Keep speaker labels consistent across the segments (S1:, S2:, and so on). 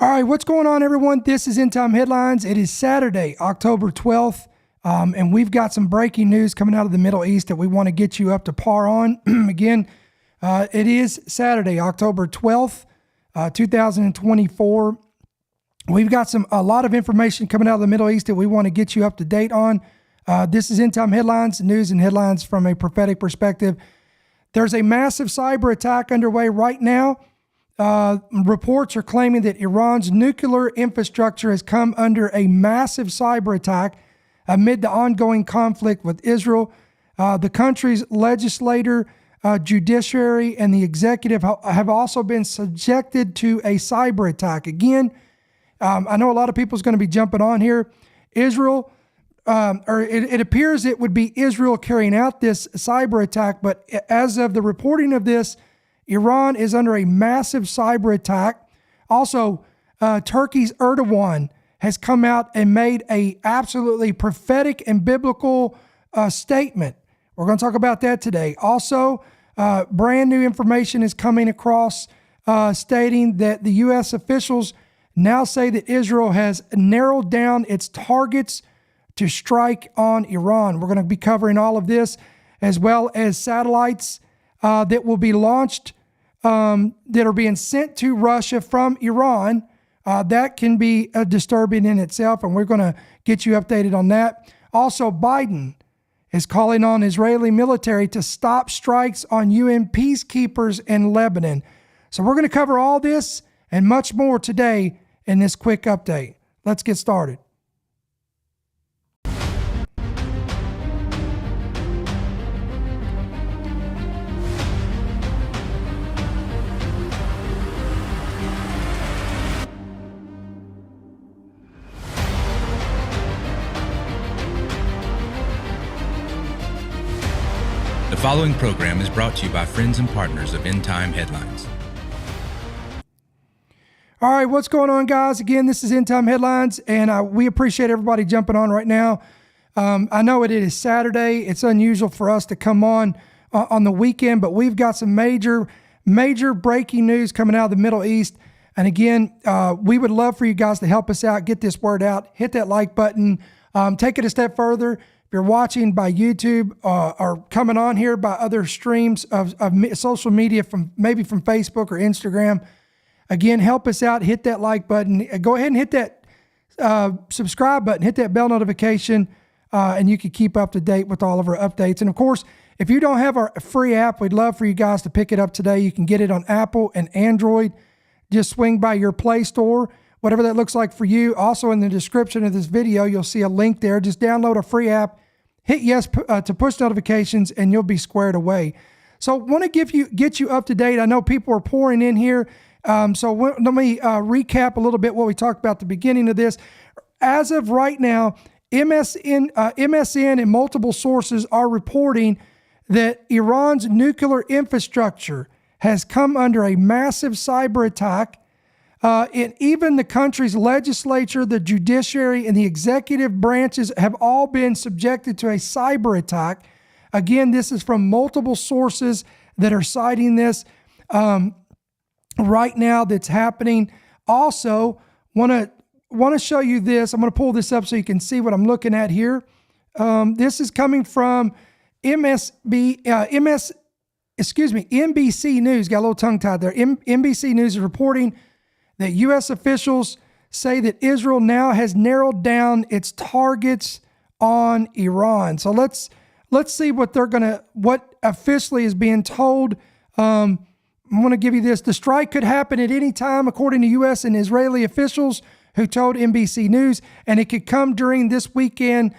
S1: All right, what's going on, everyone? This is End Time Headlines. It is Saturday, October 12th, and we've got some breaking news coming out of the Middle East that we want to get you up to par on. Again, it is Saturday, October 12th, 2024. We've got a lot of information coming out of the Middle East that we want to get you up to date on. This is End Time Headlines, news and headlines from a prophetic perspective. There's a massive cyber attack underway right now. Reports are claiming that Iran's nuclear infrastructure has come under a massive cyber attack amid the ongoing conflict with Israel. The country's legislature, judiciary, and the executive have also been subjected to a cyber attack. Again, I know a lot of people is going to be jumping on here. Israel, it appears it would be Israel carrying out this cyber attack, but as of the reporting of this, Iran is under a massive cyber attack. Also, Turkey's Erdogan has come out and made a absolutely prophetic and biblical statement. We're going to talk about that today. Also, brand new information is coming across stating that the U.S. officials now say that Israel has narrowed down its targets to strike on Iran. We're going to be covering all of this, as well as satellites that will be launched that are being sent to Russia from Iran. That can be disturbing in itself, and we're going to get you updated on that. Also, Biden is calling on Israeli military to stop strikes on UN peacekeepers in Lebanon. So we're going to cover all this and much more today in this quick update. Let's get started.
S2: The following program is brought to you by friends and partners of End Time Headlines.
S1: All right, what's going on, guys? Again, this is End Time Headlines, and we appreciate everybody jumping on right now. I know it is Saturday. It's unusual for us to come on the weekend, but we've got some major breaking news coming out of the Middle East. And again, we would love for you guys to help us out, get this word out, hit that like button, take it a step further. If you're watching by YouTube or coming on here by other streams of social media, maybe from Facebook or Instagram, again, help us out. Hit that like button. Go ahead and hit that subscribe button. Hit that bell notification, and you can keep up to date with all of our updates. And of course, if you don't have our free app, we'd love for you guys to pick it up today. You can get it on Apple and Android. Just swing by your Play Store, whatever that looks like for you. Also, in the description of this video, you'll see a link there. Just download a free app, hit yes to push notifications, and you'll be squared away. So want to get you up to date. I know people are pouring in here. So let me recap a little bit what we talked about at the beginning of this. As of right now, MSN and multiple sources are reporting that Iran's nuclear infrastructure has come under a massive cyber attack. And even the country's legislature, the judiciary, and the executive branches have all been subjected to a cyber attack. Again, this is from multiple sources that are citing this right now that's happening. Also, want to show you this. I'm going to pull this up so you can see what I'm looking at here. This is coming from NBC News. Got a little tongue-tied there. NBC News is reporting that U.S. officials say that Israel now has narrowed down its targets on Iran. So let's see what officially is being told. I'm going to give you this. The strike could happen at any time, according to U.S. and Israeli officials who told NBC News, and it could come during this weekend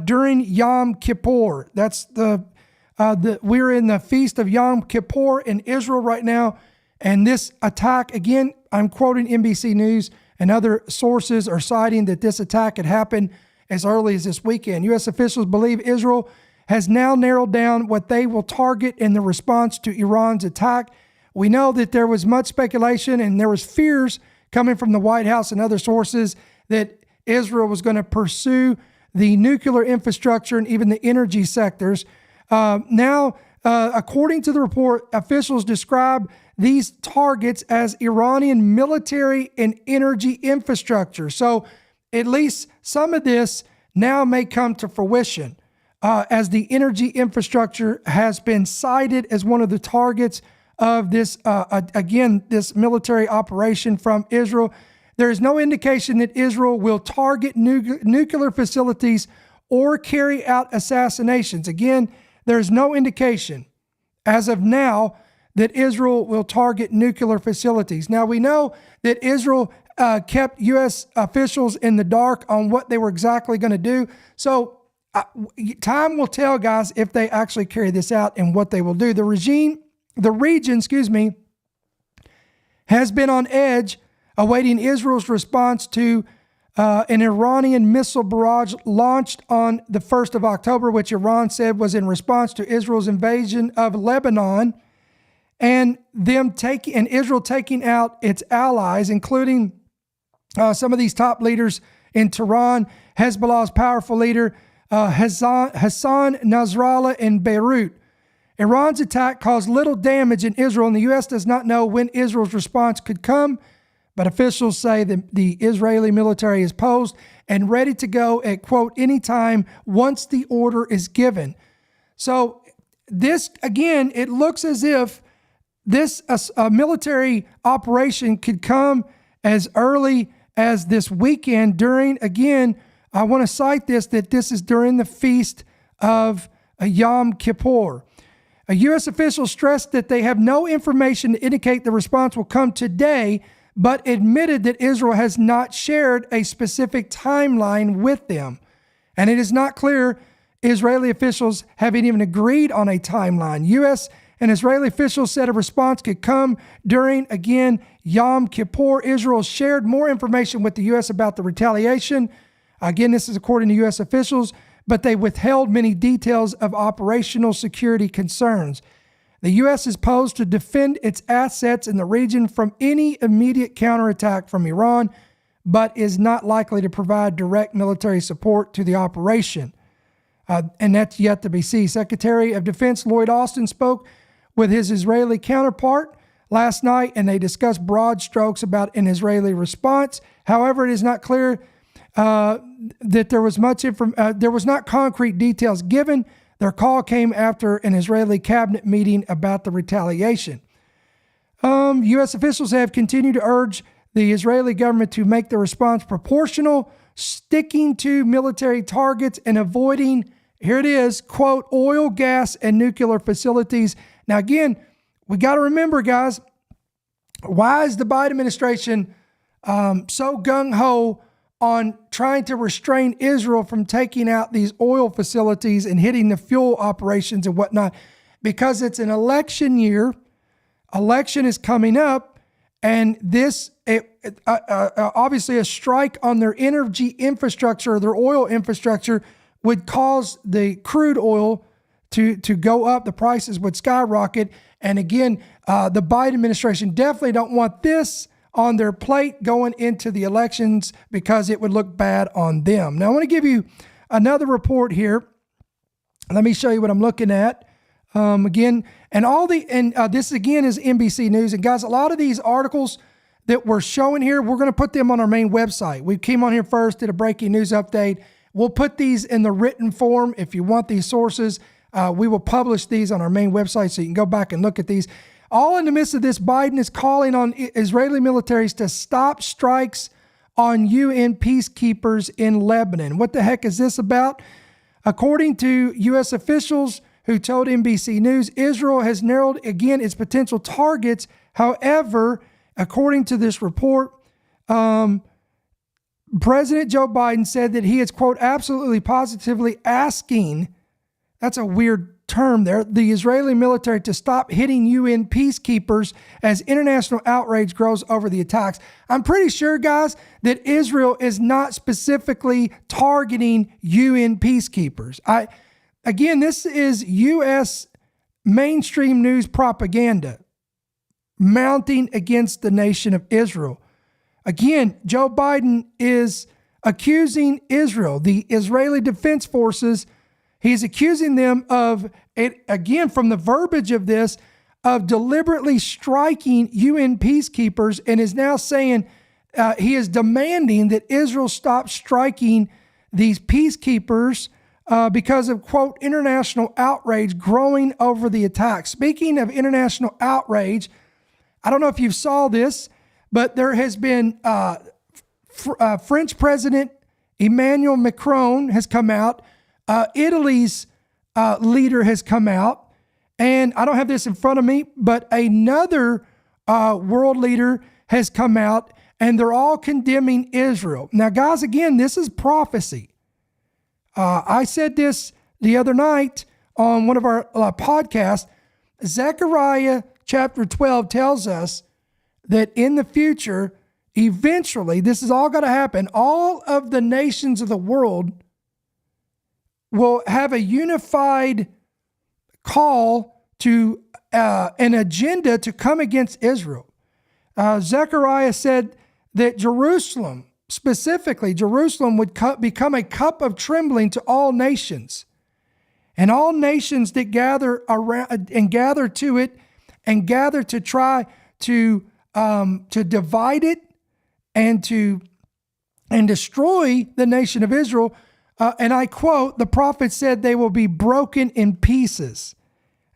S1: during Yom Kippur. That's we're in the feast of Yom Kippur in Israel right now, and this attack, again, I'm quoting NBC News and other sources are citing that this attack could happen as early as this weekend. U.S. officials believe Israel has now narrowed down what they will target in the response to Iran's attack. We know that there was much speculation and there was fears coming from the White House and other sources that Israel was going to pursue the nuclear infrastructure and even the energy sectors. Now, according to the report, officials describe these targets as Iranian military and energy infrastructure. So at least some of this now may come to fruition, as the energy infrastructure has been cited as one of the targets of this, this military operation from Israel. There is no indication that Israel will target nuclear facilities or carry out assassinations. Again, there's no indication as of now that Israel will target nuclear facilities. Now, we know that Israel kept U.S. officials in the dark on what they were exactly going to do. So time will tell, guys, if they actually carry this out and what they will do. The region, has been on edge, awaiting Israel's response to an Iranian missile barrage launched on the 1st of October, which Iran said was in response to Israel's invasion of Lebanon, and Israel taking out its allies, including some of these top leaders in Tehran, Hezbollah's powerful leader Hassan Nasrallah in Beirut. Iran's attack caused little damage in Israel, and the U.S. does not know when Israel's response could come. But officials say that the Israeli military is posed and ready to go at, quote, any time once the order is given. So this, again, it looks as if this military operation could come as early as this weekend during, again, I want to cite this, that this is during the feast of Yom Kippur. A U.S. official stressed that they have no information to indicate the response will come today, but admitted that Israel has not shared a specific timeline with them. And it is not clear Israeli officials haven't even agreed on a timeline. U.S. and Israeli officials said a response could come during, again, Yom Kippur. Israel shared more information with the U.S. about the retaliation. Again, this is according to U.S. officials, but they withheld many details of operational security concerns. The U.S. is posed to defend its assets in the region from any immediate counterattack from Iran, but is not likely to provide direct military support to the operation. And that's yet to be seen. Secretary of Defense Lloyd Austin spoke with his Israeli counterpart last night, and they discussed broad strokes about an Israeli response. However, it is not clear that there was there was not concrete details given. Their call came after an Israeli cabinet meeting about the retaliation. U.S. officials have continued to urge the Israeli government to make the response proportional, sticking to military targets and avoiding, here it is, quote, oil, gas, and nuclear facilities. Now, again, we got to remember, guys, why is the Biden administration so gung-ho on trying to restrain Israel from taking out these oil facilities and hitting the fuel operations and whatnot? Because it's an election year. Election is coming up, and this obviously a strike on their energy infrastructure, their oil infrastructure, would cause the crude oil to go up. The prices would skyrocket. And again, the Biden administration definitely don't want this on their plate going into the elections because it would look bad on them. Now, I want to give you another report here. Let me show you what I'm looking at. Again, this again is NBC News. And guys, a lot of these articles that we're showing here, we're going to put them on our main website. We came on here first, did a breaking news update. We'll put these in the written form. If you want these sources, we will publish these on our main website so you can go back and look at these. All in the midst of this, Biden is calling on Israeli militaries to stop strikes on UN peacekeepers in Lebanon. What the heck is this about? According to U.S. officials who told NBC News, Israel has narrowed again its potential targets. However, according to this report, President Joe Biden said that he is, quote, absolutely positively asking, that's a weird term there, the Israeli military to stop hitting UN peacekeepers as international outrage grows over the attacks. I'm pretty sure, guys, that Israel is not specifically targeting UN peacekeepers. Again, this is U.S. mainstream news propaganda mounting against the nation of Israel. Again, Joe Biden is accusing Israel, the Israeli Defense Forces. He's accusing them of, it again, from the verbiage of this, of deliberately striking UN peacekeepers, and is now saying he is demanding that Israel stop striking these peacekeepers because of, quote, international outrage growing over the attack. Speaking of international outrage, I don't know if you saw this, but there has been French President Emmanuel Macron has come out. Italy's leader has come out. And I don't have this in front of me, but another world leader has come out, and they're all condemning Israel. Now, guys, again, this is prophecy. I said this the other night on one of our podcasts. Zechariah chapter 12 tells us that in the future, eventually, this is all going to happen. All of the nations of the world will have a unified call to an agenda to come against Israel. Zechariah said that Jerusalem, specifically Jerusalem, would become a cup of trembling to all nations. And all nations that gather around and gather to it and gather to try to divide it and destroy the nation of Israel. And I quote, the prophet said they will be broken in pieces.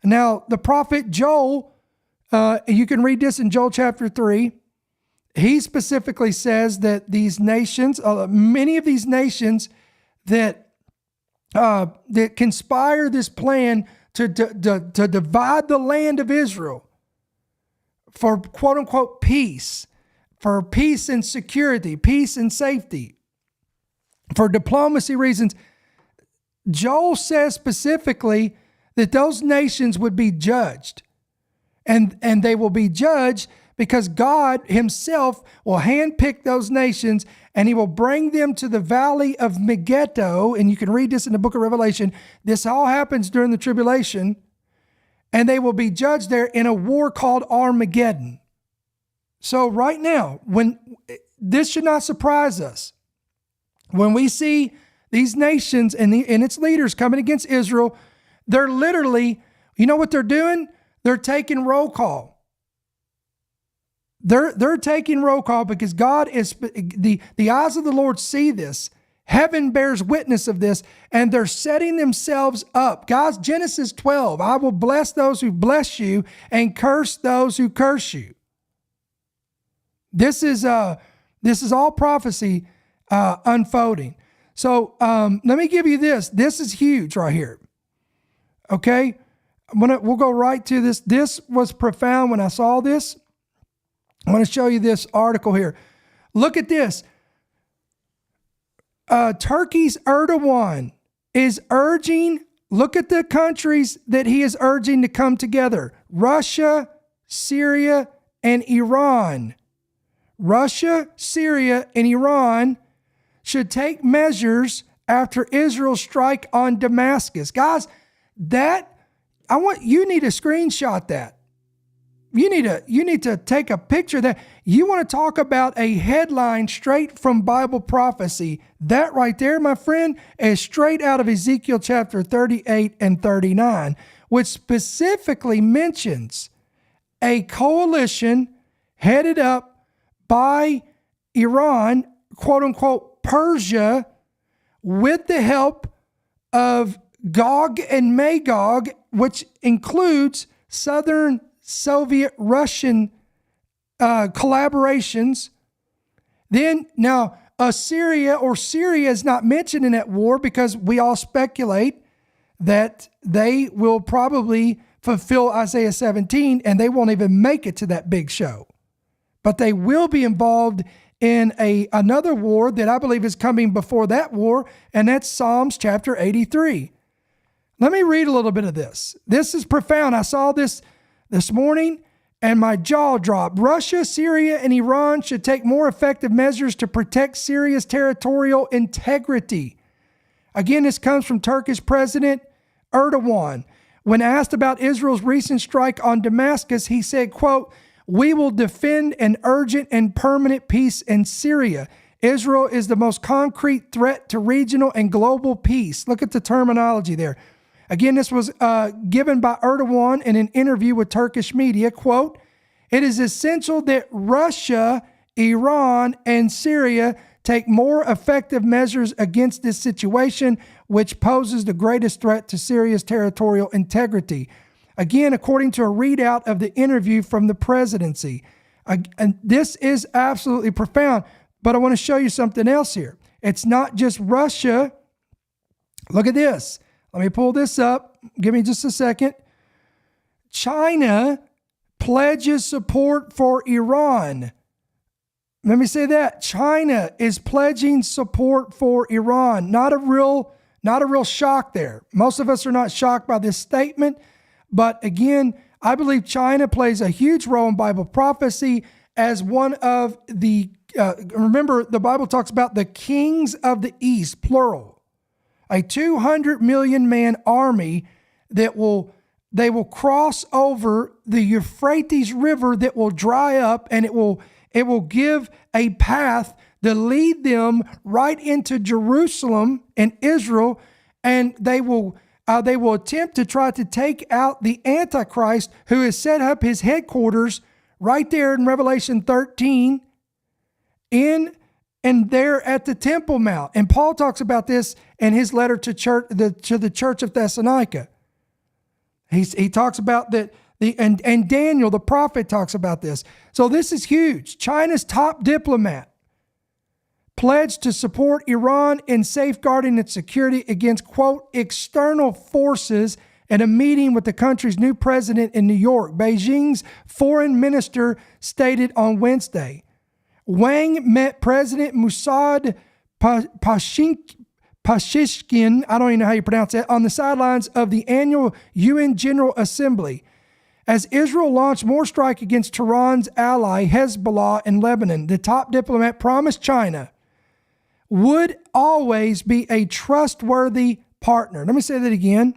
S1: Now, the prophet Joel, you can read this in Joel chapter 3. He specifically says that these nations, many of these nations that conspire this plan to divide the land of Israel for quote unquote peace, for peace and security, peace and safety, for diplomacy reasons. Joel says specifically that those nations would be judged. And they will be judged because God himself will handpick those nations, and he will bring them to the valley of Megiddo. And you can read this in the book of Revelation. This all happens during the tribulation. And they will be judged there in a war called Armageddon. So right now, this should not surprise us. When we see these nations and its leaders coming against Israel, they're literally, you know what they're doing? They're taking roll call. They're taking roll call because God is, the eyes of the Lord see this. Heaven bears witness of this, and they're setting themselves up. Guys, Genesis 12, I will bless those who bless you and curse those who curse you. This is all prophecy unfolding. So let me give you this. This is huge right here. Okay, we'll go right to this. This was profound when I saw this. I want to show you this article here. Look at this. Turkey's Erdogan is urging, look at the countries that he is urging to come together. Russia, Syria, and Iran. Russia, Syria, and Iran should take measures after Israel's strike on Damascus. Guys, you need to screenshot that. You need to take a picture of that. You want to talk about a headline straight from Bible prophecy. That right there, my friend, is straight out of Ezekiel chapter 38 and 39, which specifically mentions a coalition headed up by Iran, quote unquote, Persia, with the help of Gog and Magog, which includes Southern Soviet Russian collaborations. Then now Syria is not mentioned in that war because we all speculate that they will probably fulfill Isaiah 17 and they won't even make it to that big show. But they will be involved in another war that I believe is coming before that war, and that's Psalms chapter 83. Let me read a little bit of this. This is profound. I saw this morning and my jaw dropped. Russia, Syria, and Iran should take more effective measures to protect Syria's territorial integrity. Again, this comes from Turkish President Erdogan. When asked about Israel's recent strike on Damascus, he said, quote, "We will defend an urgent and permanent peace in Syria. Israel is the most concrete threat to regional and global peace. Look at the terminology there. Again, this was given by Erdogan in an interview with Turkish media. Quote, "It is essential that Russia, Iran, and Syria take more effective measures against this situation, which poses the greatest threat to Syria's territorial integrity." Again, according to a readout of the interview from the presidency. And this is absolutely profound, but I want to show you something else here. It's not just Russia. Look at this. Let me pull this up. Give me just a second. China pledges support for Iran. Let me say that. China is pledging support for Iran. Not a real shock there. Most of us are not shocked by this statement. But again, I believe China plays a huge role in Bible prophecy as one of the, remember, the Bible talks about the kings of the East, plural. A 200 million man army they will cross over the Euphrates River that will dry up, and it will give a path to lead them right into Jerusalem and Israel, and they will attempt to try to take out the Antichrist, who has set up his headquarters right there in Revelation 13 and there at the Temple Mount. And Paul talks about this in his letter to the church of Thessalonica. He talks about that, and Daniel, the prophet, talks about this. So this is huge. China's top diplomat pledged to support Iran in safeguarding its security against, quote, external forces at a meeting with the country's new president in New York. Beijing's foreign minister stated on Wednesday. Wang met President Mossad Pashishkin, I don't even know how you pronounce that, on the sidelines of the annual UN General Assembly as Israel launched more strike against Tehran's ally Hezbollah in Lebanon. The top diplomat promised China would always be a trustworthy partner. Let me say that again.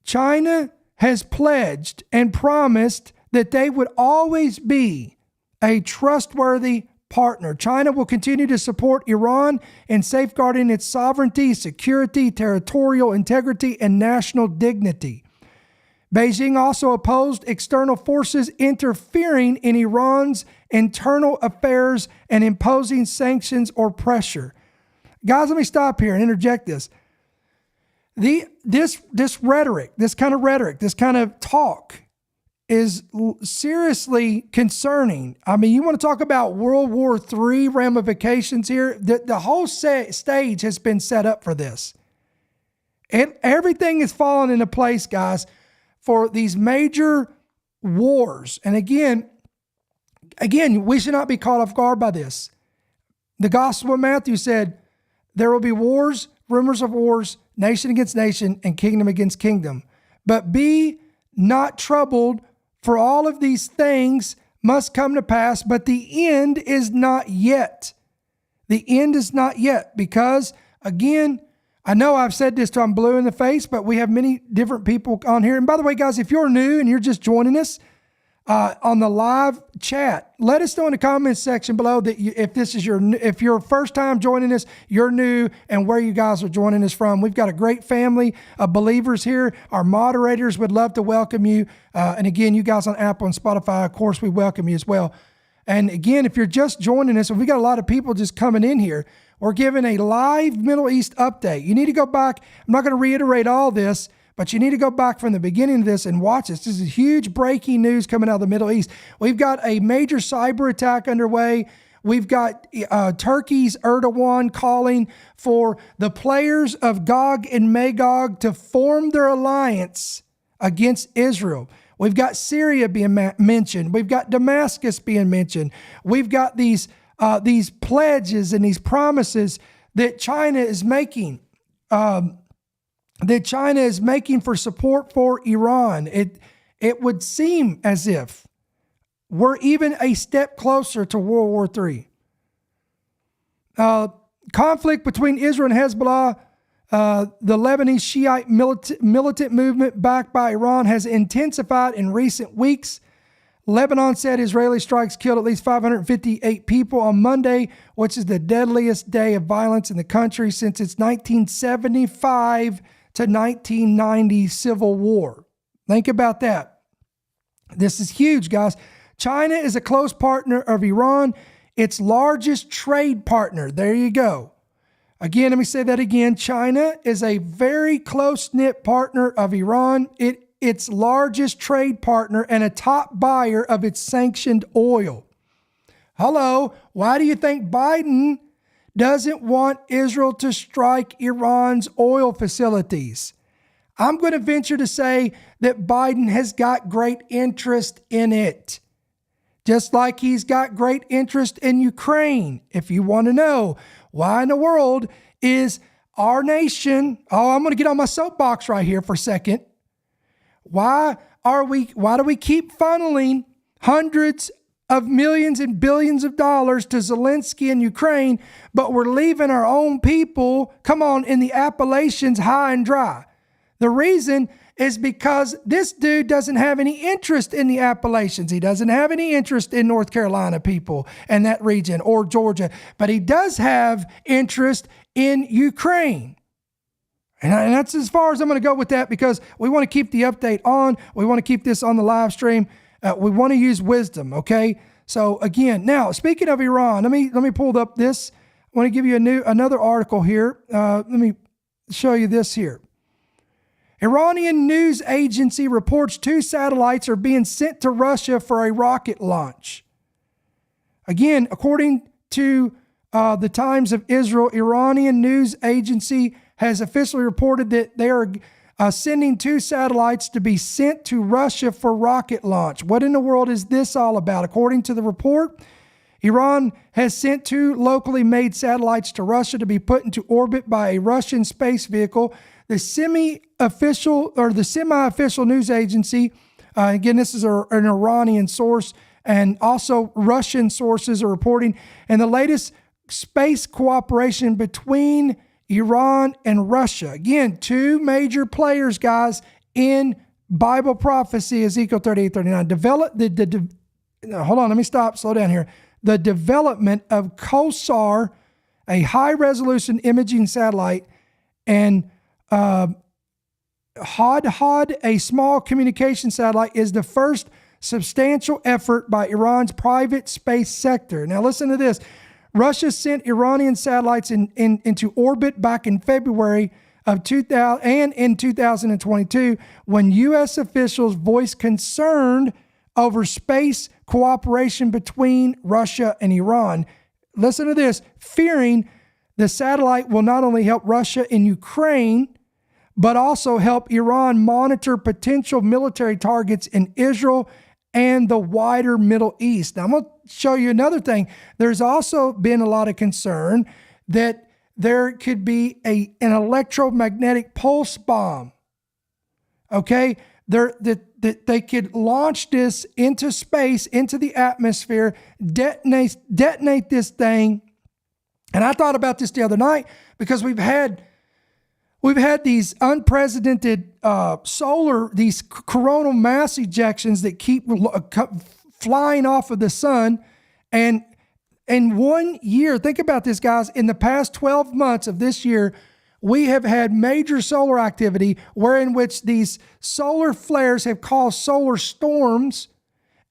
S1: China has pledged and promised that they would always be a trustworthy partner. China will continue to support Iran in safeguarding its sovereignty, security, territorial integrity, and national dignity. Beijing also opposed external forces interfering in Iran's internal affairs and imposing sanctions or pressure. Guys, let me stop here and interject this. This rhetoric, this kind of talk is seriously concerning. I mean, you want to talk about World War III ramifications here? The whole stage has been set up for this. Everything is falling into place, guys, for these major wars. And again, we should not be caught off guard by this. The Gospel of Matthew said, there will be wars, rumors of wars, nation against nation, and kingdom against kingdom. But be not troubled, for all of these things must come to pass, but the end is not yet. The end is not yet, because, again, I know I've said this till I'm blue in the face, but we have many different people on here. And by the way, guys, if you're new and you're just joining us on the live chat, let us know in the comments section below that if you're first time joining us, you're new, and where you guys are joining us from. We've got a great family of believers here. Our moderators would love to welcome you. And again, you guys on Apple and Spotify, of course, we welcome you as well. And again, if you're just joining us, and we got a lot of people just coming in here, we're giving a live Middle East update. You need to go back. I'm not going to reiterate all this, but you need to go back from the beginning of this and watch this. This is huge breaking news coming out of the Middle East. We've got a major cyber attack underway. We've got Turkey's Erdogan calling for the players of Gog and Magog to form their alliance against Israel. We've got Syria being mentioned. We've got Damascus being mentioned. We've got these pledges and these promises that China is making, for support for Iran. It would seem as if we're even a step closer to World War III. Conflict between Israel and Hezbollah, the Lebanese Shiite militant movement backed by Iran, has intensified in recent weeks. Lebanon said Israeli strikes killed at least 558 people on Monday, which is the deadliest day of violence in the country since its 1975 to 1990 civil war. Think about that. This is huge, guys. China is a close partner of Iran, its largest trade partner. There you go. Again, let me say that again. China is a very close-knit partner of Iran. Its largest trade partner and a top buyer of its sanctioned oil. Hello, why do you think Biden doesn't want Israel to strike Iran's oil facilities? I'm going to venture to say that Biden has got great interest in it. Just like he's got great interest in Ukraine. If you want to know why in the world is our nation, I'm going to get on my soapbox right here for a second. Why do we keep funneling hundreds of millions and billions of dollars to Zelensky in Ukraine, but we're leaving our own people, in the Appalachians high and dry? The reason is because this dude doesn't have any interest in the Appalachians. He doesn't have any interest in North Carolina people and that region or Georgia, but he does have interest in Ukraine. And that's as far as I'm going to go with that, because we want to keep the update on. We want to keep this on the live stream. We want to use wisdom, okay? So again, now speaking of Iran, let me pull up this. I want to give you another article here. Let me show you this here. Iranian news agency reports 2 satellites are being sent to Russia for a rocket launch. Again, according to the Times of Israel, Iranian news agency has officially reported that they are sending 2 satellites to be sent to Russia for rocket launch. What in the world is this all about? According to the report, Iran has sent 2 locally made satellites to Russia to be put into orbit by a Russian space vehicle. The semi-official news agency, again, this is an Iranian source, and also Russian sources are reporting, and the latest space cooperation between Iran and Russia. Again, 2 major players, guys, in Bible prophecy, Ezekiel 38:39. Hold on, let me slow down here. The development of COSAR, a high-resolution imaging satellite, and Hod, a small communication satellite, is the first substantial effort by Iran's private space sector. Now listen to this. Russia sent Iranian satellites into orbit back in February of 2000 and in 2022, when U.S. officials voiced concern over space cooperation between Russia and Iran. Listen to this, fearing the satellite will not only help Russia in Ukraine, but also help Iran monitor potential military targets in Israel and the wider Middle East. Now, I'm going to show you another thing. There's also been a lot of concern that there could be an electromagnetic pulse bomb. Okay? That they could launch this into space, into the atmosphere, detonate this thing. And I thought about this the other night, because we've had these unprecedented these coronal mass ejections that keep flying off of the sun. And in 1 year, think about this, guys, in the past 12 months of this year, we have had major solar activity wherein which these solar flares have caused solar storms,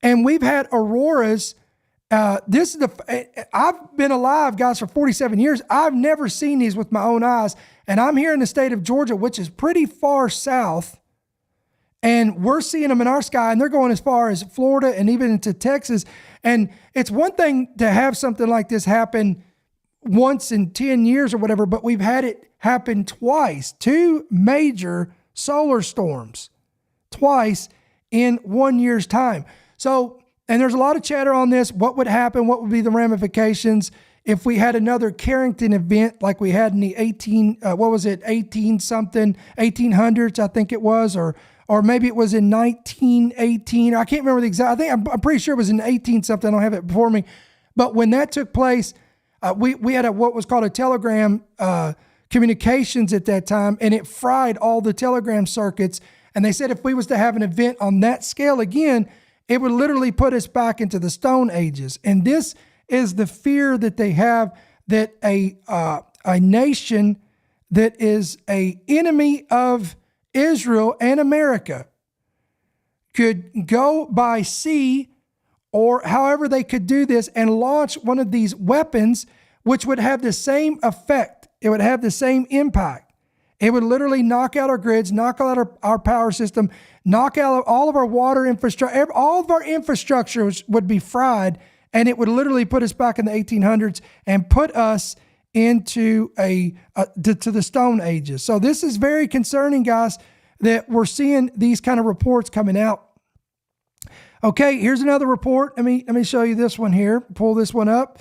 S1: and we've had auroras. I've been alive, guys, for 47 years. I've never seen these with my own eyes. And I'm here in the state of Georgia, which is pretty far south. And we're seeing them in our sky, and they're going as far as Florida and even into Texas. And it's one thing to have something like this happen once in 10 years or whatever, but we've had it happen twice. 2 major solar storms twice in 1 year's time. So, and there's a lot of chatter on this. What would happen? What would be the ramifications if we had another Carrington event like we had in the 1800s, I think it was, or maybe it was in 1918. I can't remember the exact. I'm pretty sure it was in 18 something. I don't have it before me. But when that took place, we had what was called a telegram communications at that time, and it fried all the telegram circuits. And they said if we was to have an event on that scale again, it would literally put us back into the Stone Ages. And this is the fear that they have, that a nation that is an enemy of Israel and America could go by sea, or however they could do this, and launch one of these weapons, which would have the same effect. It would have the same impact. It would literally knock out our grids, knock out our power system, knock out all of our water infrastructure. All of our infrastructure would be fried, and it would literally put us back in the 1800s and put us into to the Stone Ages. So this is very concerning, guys, that we're seeing these kind of reports coming out. Okay, here's another report. Let me show you this one here. Pull this one up.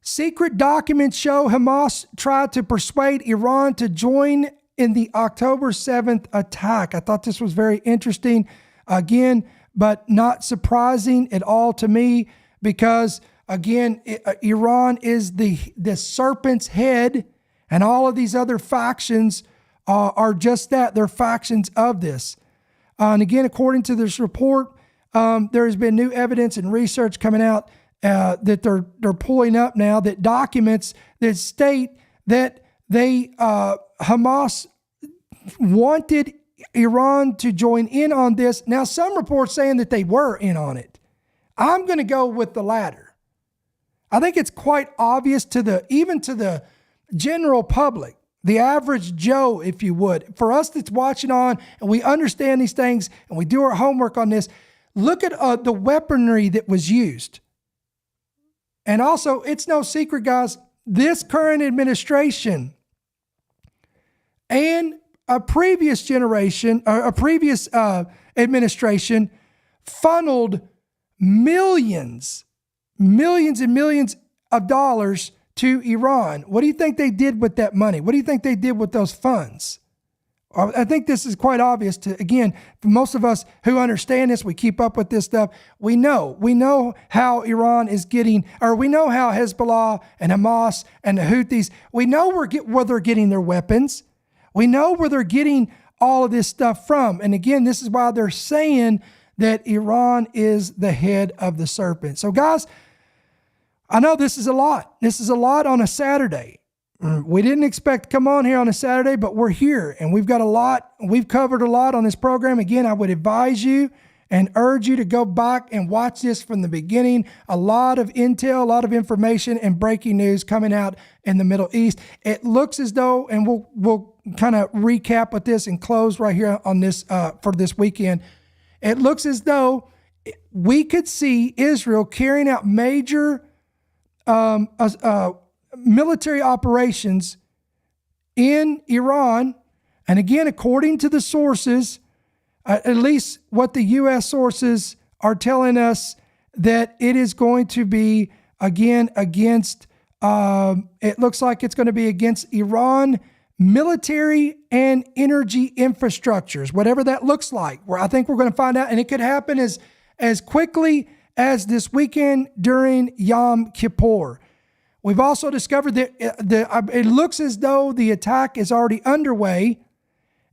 S1: Secret documents show Hamas tried to persuade Iran to join in the October 7th attack. I thought this was very interesting, again, but not surprising at all to me, because again, Iran is the serpent's head, and all of these other factions are just that. They're factions of this. And again, according to this report, there has been new evidence and research coming out that they're pulling up now, that documents that state that Hamas wanted Iran to join in on this. Now, some reports saying that they were in on it. I'm going to go with the latter. I think it's quite obvious even to the general public, the average Joe, if you would, for us that's watching on and we understand these things and we do our homework on this. Look at the weaponry that was used. And also, it's no secret, guys, this current administration and a previous generation, or a previous administration, funneled millions and millions of dollars to Iran. What do you think they did with that money? What do you think they did with those funds? I think this is quite obvious again, for most of us who understand this, we keep up with this stuff. We know how Iran is getting, or we know how Hezbollah and Hamas and the Houthis, we know where they're getting their weapons. We know where they're getting all of this stuff from. And again, this is why they're saying that Iran is the head of the serpent. So guys, I know this is a lot. This is a lot on a Saturday. We didn't expect to come on here on a Saturday, but we're here and we've got a lot. We've covered a lot on this program. Again, I would advise you and urge you to go back and watch this from the beginning. A lot of intel, a lot of information and breaking news coming out in the Middle East. It looks as though, and we'll kind of recap with this and close right here on this for this weekend. It looks as though we could see Israel carrying out major military operations in Iran. And again, according to the sources, at least what the U.S. sources are telling us, that it is going to be, again, against, it looks like it's going to be against Iran military and energy infrastructures, whatever that looks like. Where I think we're going to find out, and it could happen as quickly as this weekend during Yom Kippur. We've also discovered that it looks as though the attack is already underway,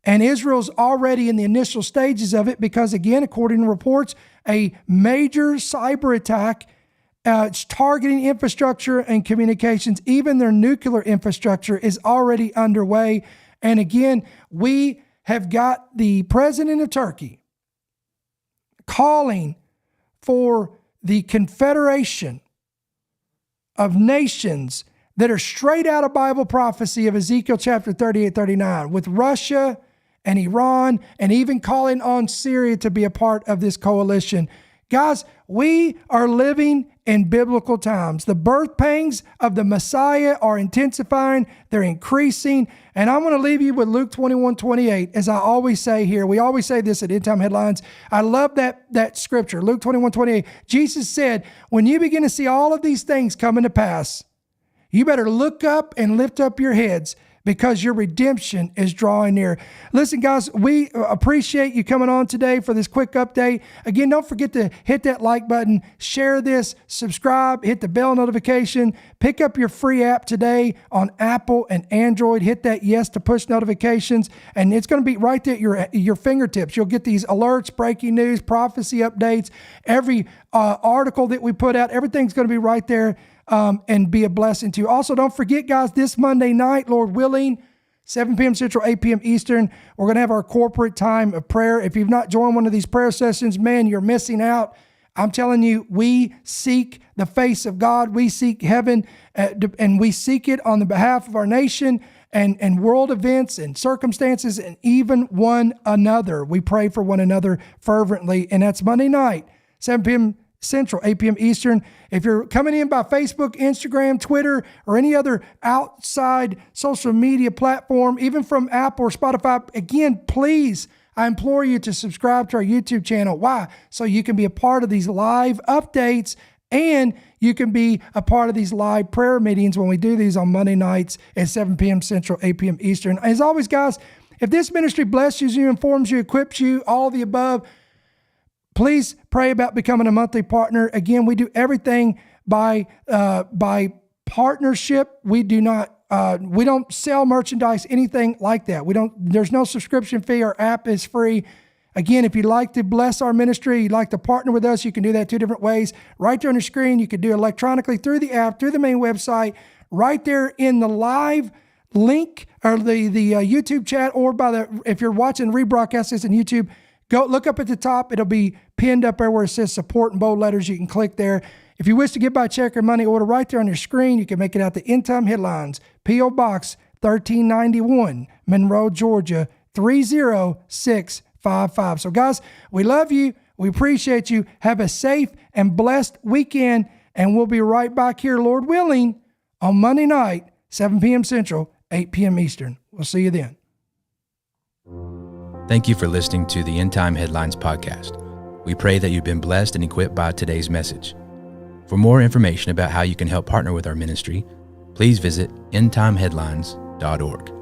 S1: and Israel's already in the initial stages of it, because again, according to reports, a major cyber attack targeting infrastructure and communications, even their nuclear infrastructure, is already underway. And again, we have got the president of Turkey calling for the confederation of nations that are straight out of Bible prophecy of Ezekiel chapter 38, 39, with Russia and Iran, and even calling on Syria to be a part of this coalition. Guys, we are living in biblical times. The birth pangs of the Messiah are intensifying, they're increasing. And I'm going to leave you with Luke 21:28, as I always say here. We always say this at End Time Headlines. I love that scripture, Luke 21:28. Jesus said, when you begin to see all of these things coming to pass, you better look up and lift up your heads, because your redemption is drawing near. Listen, guys, we appreciate you coming on today for this quick update. Again, don't forget to hit that like button, share this, subscribe, hit the bell notification, pick up your free app today on Apple and Android. Hit that yes to push notifications, and it's going to be right there at your fingertips. You'll get these alerts, breaking news, prophecy updates, every article that we put out, everything's going to be right there. And be a blessing to you. Also, don't forget, guys, this Monday night, Lord willing, 7 p.m. Central, 8 p.m. Eastern, we're going to have our corporate time of prayer. If you've not joined one of these prayer sessions, man, you're missing out. I'm telling you, we seek the face of God. We seek heaven, and we seek it on the behalf of our nation and world events and circumstances and even one another. We pray for one another fervently, and that's Monday night, 7 p.m. Central, 8 p.m. Eastern. If you're coming in by Facebook, Instagram, Twitter, or any other outside social media platform, even from Apple or Spotify, again, please, I implore you to subscribe to our YouTube channel. Why? So you can be a part of these live updates, and you can be a part of these live prayer meetings when we do these on Monday nights at 7 p.m. Central, 8 p.m. Eastern. As always, guys, if this ministry blesses you, informs you, equips you, all of the above, please pray about becoming a monthly partner. Again, we do everything by partnership. We don't sell merchandise, anything like that. There's no subscription fee. Our app is free. Again, if you'd like to bless our ministry, you'd like to partner with us, you can do that 2 different ways. Right there on your screen, you can do electronically through the app, through the main website, right there in the live link or the YouTube chat, or if you're watching rebroadcast this on YouTube, go look up at the top. It'll be pinned up there where it says support in bold letters. You can click there. If you wish to give by check or money order, right there on your screen, you can make it out to End Time Headlines, P.O. Box 1391, Monroe, Georgia, 30655. So guys, we love you. We appreciate you. Have a safe and blessed weekend. And we'll be right back here, Lord willing, on Monday night, 7 p.m. Central, 8 p.m. Eastern. We'll see you then.
S2: Thank you for listening to the End Time Headlines podcast. We pray that you've been blessed and equipped by today's message. For more information about how you can help partner with our ministry, please visit endtimeheadlines.org.